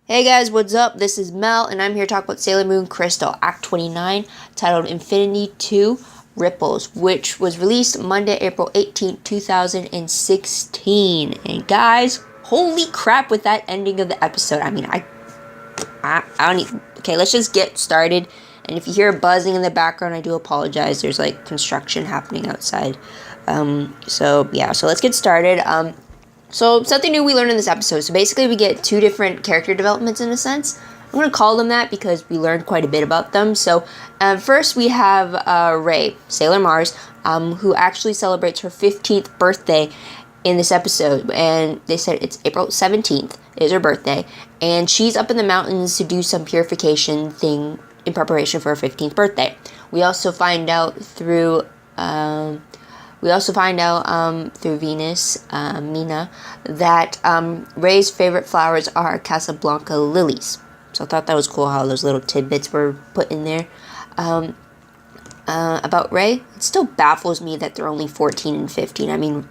Hey guys, what's up? This is Mel, and I'm here to talk about Sailor Moon Crystal, Act 29, titled Infinity 2 Ripples, which was released Monday, April 18th, 2016. And guys, holy crap with that ending of the episode. I don't even... Okay, let's just get started. And if you hear buzzing in the background, I do apologize. There's like construction happening outside. So let's get started. So something new we learned in this episode. So basically we get two different character developments in a sense. I'm going to call them that because we learned quite a bit about them. So first we have Ray, Sailor Mars, who actually celebrates her 15th birthday in this episode. And they said it's April 17th is her birthday. And she's up in the mountains to do some purification thing in preparation for her 15th birthday. We also find out through... through Venus, Mina, that Ray's favorite flowers are Casablanca lilies. So I thought that was cool how those little tidbits were put in there. About Ray, it still baffles me that they're only 14 and 15. I mean,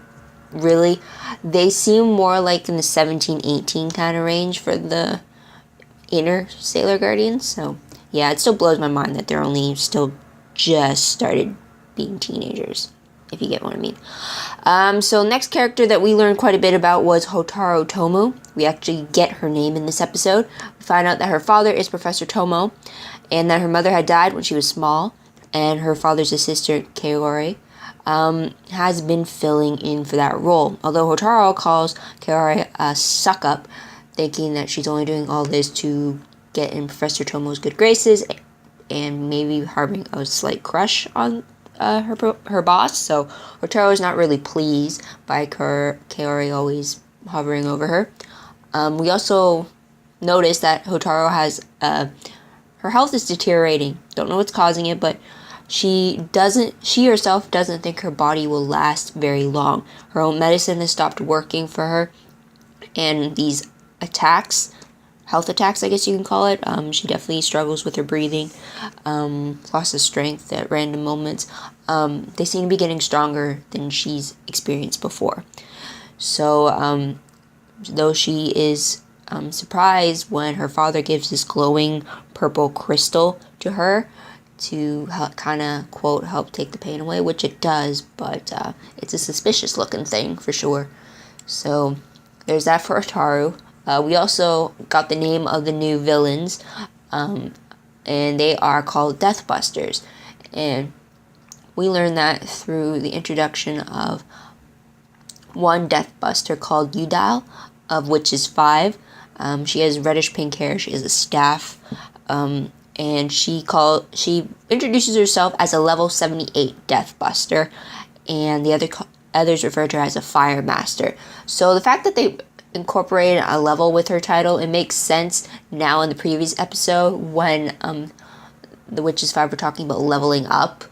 really? They seem more like in the 17, 18 kind of range for the inner Sailor Guardians. So, yeah, it still blows my mind that they're only still just started being teenagers, if you get what I mean. So next character that we learned quite a bit about was Hotaru Tomu. We actually get her name in this episode. We find out that her father is Professor Tomo, and that her mother had died when she was small, and her father's assistant, Kaori, has been filling in for that role. Although Hotaru calls Kaori a suck-up, thinking that she's only doing all this to get in Professor Tomo's good graces, and maybe harboring a slight crush on her boss. So Hotaru is not really pleased by Kaori always hovering over her. We also notice that Hotaru has her health is deteriorating. Don't know what's causing it, but she herself doesn't think her body will last very long. Her own medicine has stopped working for her, and these health attacks, I guess you can call it. She definitely struggles with her breathing, loss of strength at random moments. They seem to be getting stronger than she's experienced before. So, though she is surprised when her father gives this glowing purple crystal to her to kind of, quote, help take the pain away, which it does, but it's a suspicious looking thing for sure. So, there's that for Hotaru. We also got the name of the new villains, and they are called Deathbusters. And we learned that through the introduction of one Deathbuster called Udal, of which is 5. She has reddish pink hair. She has a staff, and she introduces herself as a level 78 Deathbuster, and the others refer to her as a Fire Master. So the fact that they incorporated a level with her title, it makes sense now in the previous episode when the Witches 5 were talking about leveling up.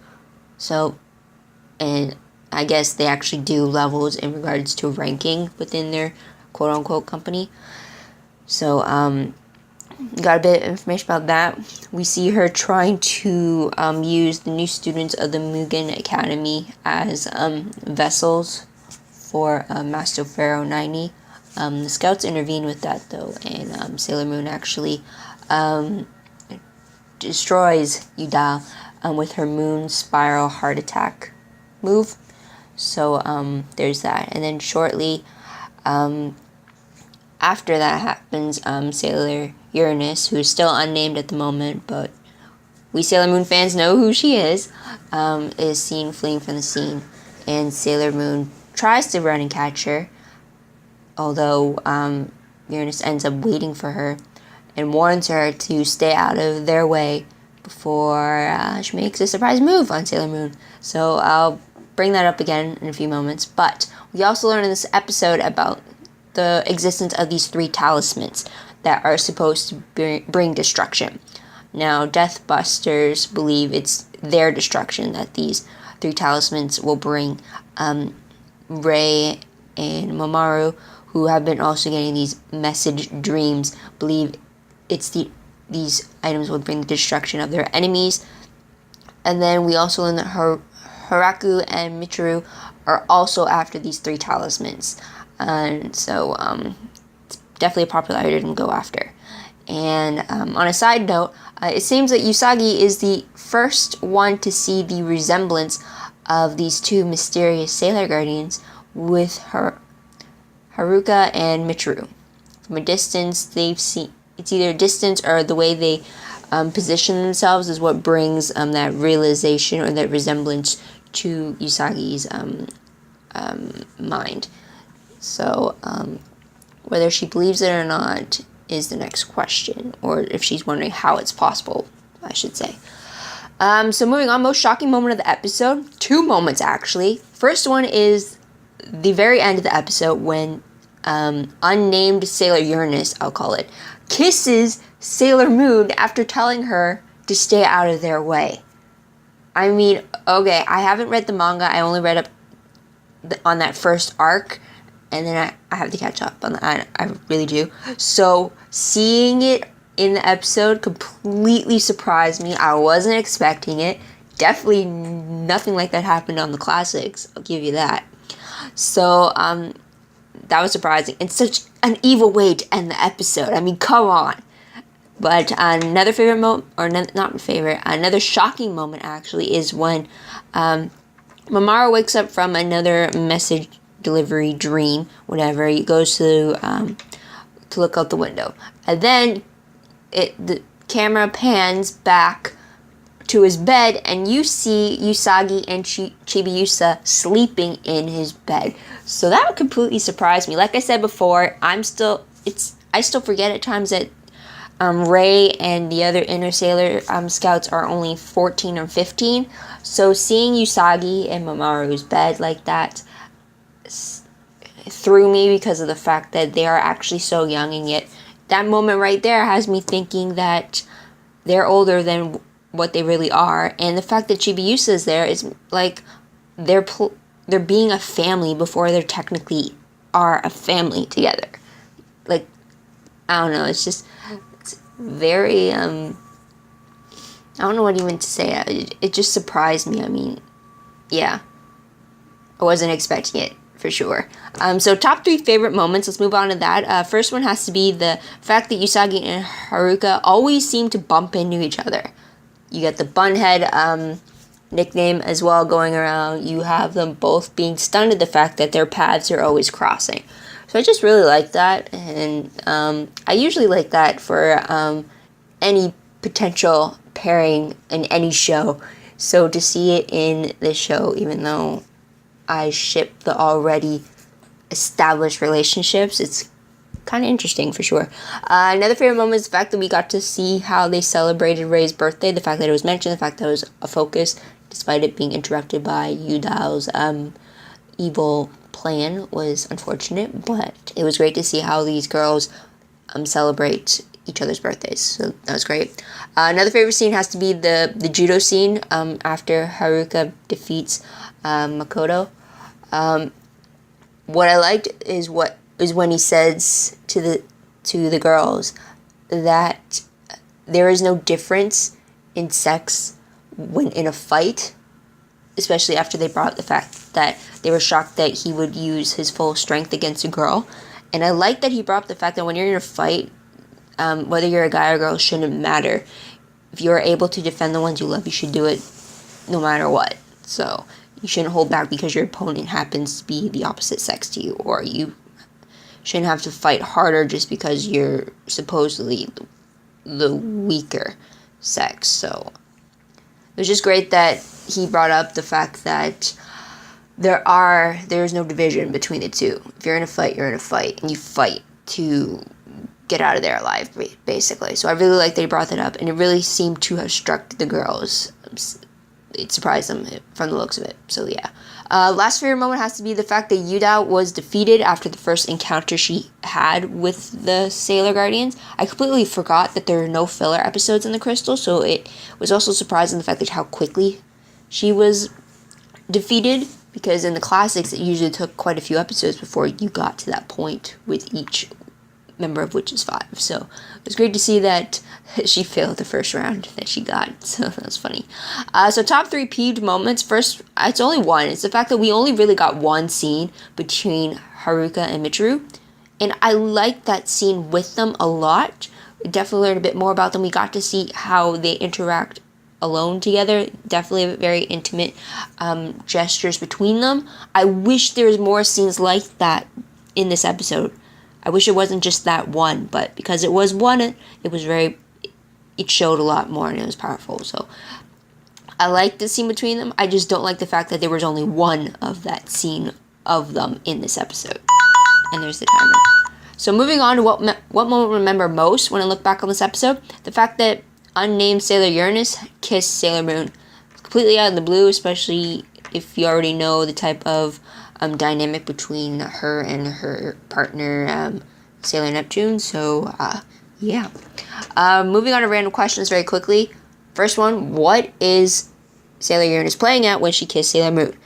So, and I guess they actually do levels in regards to ranking within their quote-unquote company. So, got a bit of information about that. We see her trying to use the new students of the Mugen Academy as vessels for Master Pharaoh 90. The scouts intervene with that, though, and Sailor Moon actually destroys Udal with her Moon Spiral Heart Attack move. So there's that. And then shortly after that happens, Sailor Uranus, who is still unnamed at the moment, but we Sailor Moon fans know who she is seen fleeing from the scene. And Sailor Moon tries to run and catch her, although Uranus ends up waiting for her and warns her to stay out of their way before she makes a surprise move on Sailor Moon. So I'll bring that up again in a few moments. But we also learned in this episode about the existence of these 3 talismans that are supposed to bring destruction. Now, Deathbusters believe it's their destruction that these 3 talismans will bring. Ray and Mamoru, who have been also getting these message dreams, believe these items will bring the destruction of their enemies. And then we also learn that Haraku and Michiru are also after these 3 talismans. And so it's definitely a popular item to go after. And on a side note, it seems that Usagi is the first one to see the resemblance of these two mysterious Sailor Guardians with Haruka and Michiru. From a distance, they've seen it's either distance or the way they position themselves is what brings that realization or that resemblance to Usagi's mind. So whether she believes it or not is the next question, or if she's wondering how it's possible, I should say. So moving on, most shocking moment of the episode. 2 moments, actually. First one is the very end of the episode when unnamed Sailor Uranus, I'll call it, kisses Sailor Moon after telling her to stay out of their way. I mean, okay, I haven't read the manga. I only read up on that first arc, and then I have to catch up on that. I really do. So seeing it in the episode completely surprised me. I wasn't expecting it. Definitely nothing like that happened on the classics. I'll give you that. So that was surprising. And such an evil way to end the episode. I mean, come on. But another favorite another shocking moment actually is when Mamoru wakes up from another message delivery dream, whatever. He goes to look out the window, and then the camera pans back to his bed, and you see Usagi and Chibiusa sleeping in his bed. So that completely surprised me. Like I said before, I still forget at times that Rei and the other Inner Sailor Scouts are only 14 or 15. So seeing Usagi in Mamoru's bed like that threw me because of the fact that they are actually so young, and yet that moment right there has me thinking that they're older than what they really are. And the fact that Chibiusa is there is like they're being a family before they technically are a family together. Like, I don't know, it's very I don't know what even to say. It just surprised me. I mean, yeah, I wasn't expecting it for sure. So top 3 favorite moments. Let's move on to that. First one has to be the fact that Usagi and Haruka always seem to bump into each other. You get the Bunhead nickname as well going around. You have them both being stunned at the fact that their paths are always crossing. So I just really like that, and I usually like that for any potential pairing in any show. So to see it in this show, even though I ship the already established relationships, it's kind of interesting for sure. Another favorite moment is the fact that we got to see how they celebrated Rei's birthday, the fact that it was mentioned, the fact that it was a focus, despite it being interrupted by Yudao's evil plan was unfortunate, but it was great to see how these girls celebrate each other's birthdays, so that was great. Another favorite scene has to be the judo scene after Haruka defeats Makoto. What I liked is when he says to the girls that there is no difference in sex when in a fight, especially after they brought the fact that they were shocked that he would use his full strength against a girl. And I like that he brought up the fact that when you're in a fight, whether you're a guy or girl shouldn't matter. If you're able to defend the ones you love, you should do it no matter what. So you shouldn't hold back because your opponent happens to be the opposite sex to you, or you shouldn't have to fight harder just because you're supposedly the weaker sex. So it was just great that he brought up the fact that there is no division between the two. If you're in a fight, you're in a fight, and you fight to get out of there alive, basically. So I really like that he brought that up, and it really seemed to have struck the girls. It surprised them from the looks of it. So yeah. Last favorite moment has to be the fact that Yudao was defeated after the first encounter she had with the Sailor Guardians. I completely forgot that there are no filler episodes in the Crystal, so it was also surprising the fact that how quickly she was defeated, because in the classics it usually took quite a few episodes before you got to that point with each member of Witches 5. So it was great to see that she failed the first round that she got. So that was funny. So top 3 peeved moments. First, it's only one. It's the fact that we only really got one scene between Haruka and Michiru. And I liked that scene with them a lot. Definitely learned a bit more about them. We got to see how they interact alone together. Definitely very intimate gestures between them. I wish there was more scenes like that in this episode. I wish it wasn't just that one, but because it was one, it showed a lot more and it was powerful. So I like the scene between them. I just don't like the fact that there was only one of that scene of them in this episode. And there's the timer. So moving on to what moment I remember most when I look back on this episode, the fact that unnamed Sailor Uranus kissed Sailor Moon completely out of the blue, especially if you already know the type of dynamic between her and her partner, Sailor Neptune. So, yeah. Moving on to random questions very quickly. First one, what is Sailor Uranus playing at when she kissed Sailor Moon?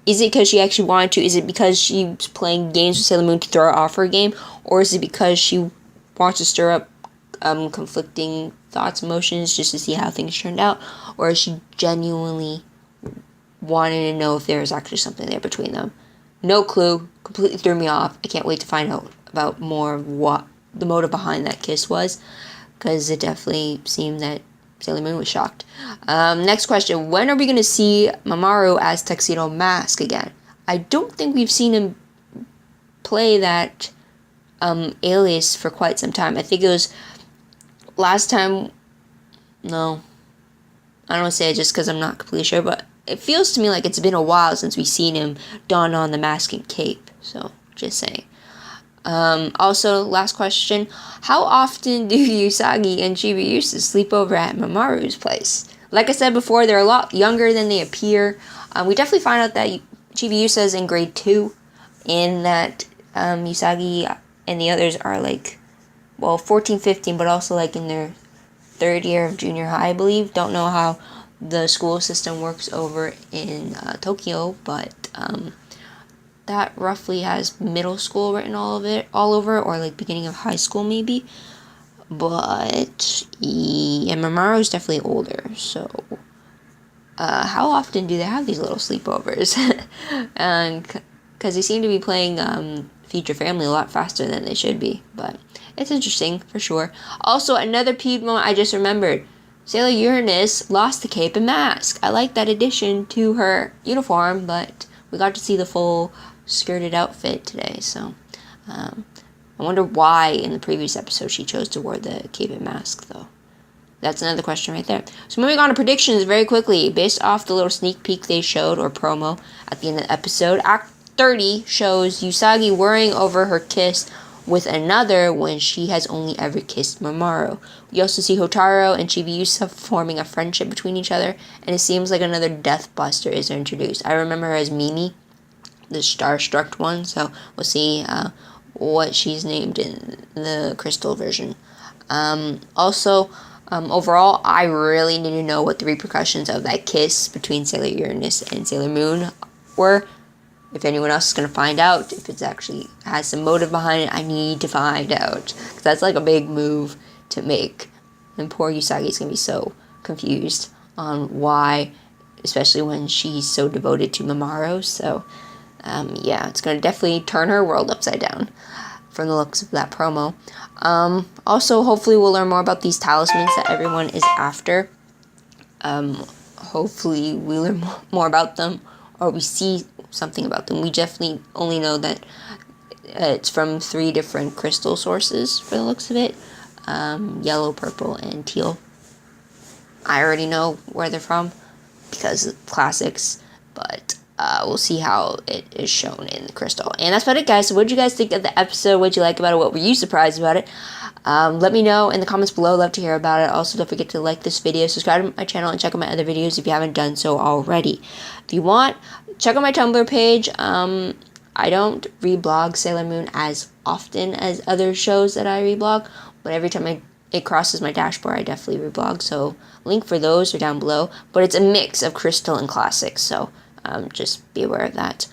Is it because she actually wanted to? Is it because she was playing games with Sailor Moon to throw her off her game? Or is it because she wants to stir up conflicting thoughts, emotions, just to see how things turned out? Or is she genuinely wanting to know if there is actually something there between them? No clue. Completely threw me off. I can't wait to find out about more of what the motive behind that kiss was, because it definitely seemed that Sailor Moon was shocked. Next question. When are we going to see Mamoru as Tuxedo Mask again? I don't think we've seen him play that alias for quite some time. I think it was last time. No. I don't want to say it just because I'm not completely sure, but it feels to me like it's been a while since we've seen him don on the mask and cape. So, just saying. Also, last question. How often do Usagi and Chibiusa sleep over at Mamoru's place? Like I said before, they're a lot younger than they appear. We definitely find out that Chibiusa is in grade 2, and that Usagi and the others are 14, 15, but also in their 3rd year of junior high, I believe. Don't know how the school system works over in Tokyo, but that roughly has middle school written all over, or beginning of high school maybe. But Mamoru's definitely older, so how often do they have these little sleepovers? Because they seem to be playing Future Family a lot faster than they should be, but it's interesting for sure. Also, another peeve moment I just remembered. Sailor Uranus lost the cape and mask. I like that addition to her uniform, but we got to see the full skirted outfit today, so I wonder why in the previous episode she chose to wear the cape and mask, though. That's another question right there. So moving on to predictions very quickly. Based off the little sneak peek they showed, or promo, at the end of the episode, Act 30 shows Usagi worrying over her kiss with another when she has only ever kissed Mamoru. We also see Hotaru and Chibiusa forming a friendship between each other, and it seems like another Death Buster is introduced. I remember her as Mimi, the starstruck one, so we'll see what she's named in the crystal version. Overall, I really need to know what the repercussions of that kiss between Sailor Uranus and Sailor Moon were. If anyone else is going to find out, if it actually has some motive behind it, I need to find out, because that's a big move to make, and poor Usagi's going to be so confused on why, especially when she's so devoted to Mamoru. So it's going to definitely turn her world upside down from the looks of that promo. Also, hopefully we'll learn more about these talismans that everyone is after. Hopefully we learn more about them, or we see something about them. We definitely only know that it's from 3 different crystal sources for the looks of it. Yellow, purple, and teal. I already know where they're from because of classics, but we'll see how it is shown in the crystal. And that's about it, guys. So what did you guys think of the episode? What did you like about it? What were you surprised about it? Let me know in the comments below. Love to hear about it. Also, don't forget to like this video, subscribe to my channel, and check out my other videos if you haven't done so already. If you want, check out my Tumblr page. I don't reblog Sailor Moon as often as other shows that I reblog, but every time it crosses my dashboard, I definitely reblog. So link for those are down below. But it's a mix of crystal and classics, so just be aware of that.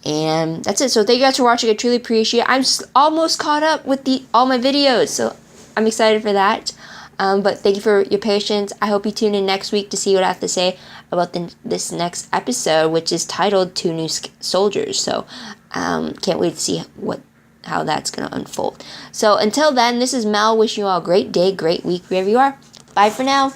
And that's it. So thank you guys for watching. I truly appreciate it. I'm almost caught up with all my videos, so I'm excited for that. But thank you for your patience. I hope you tune in next week to see what I have to say about this next episode, which is titled 2 New Soldiers. So can't wait to see what how that's going to unfold. So until then, this is Mel wishing you all a great day, great week, wherever you are. Bye for now.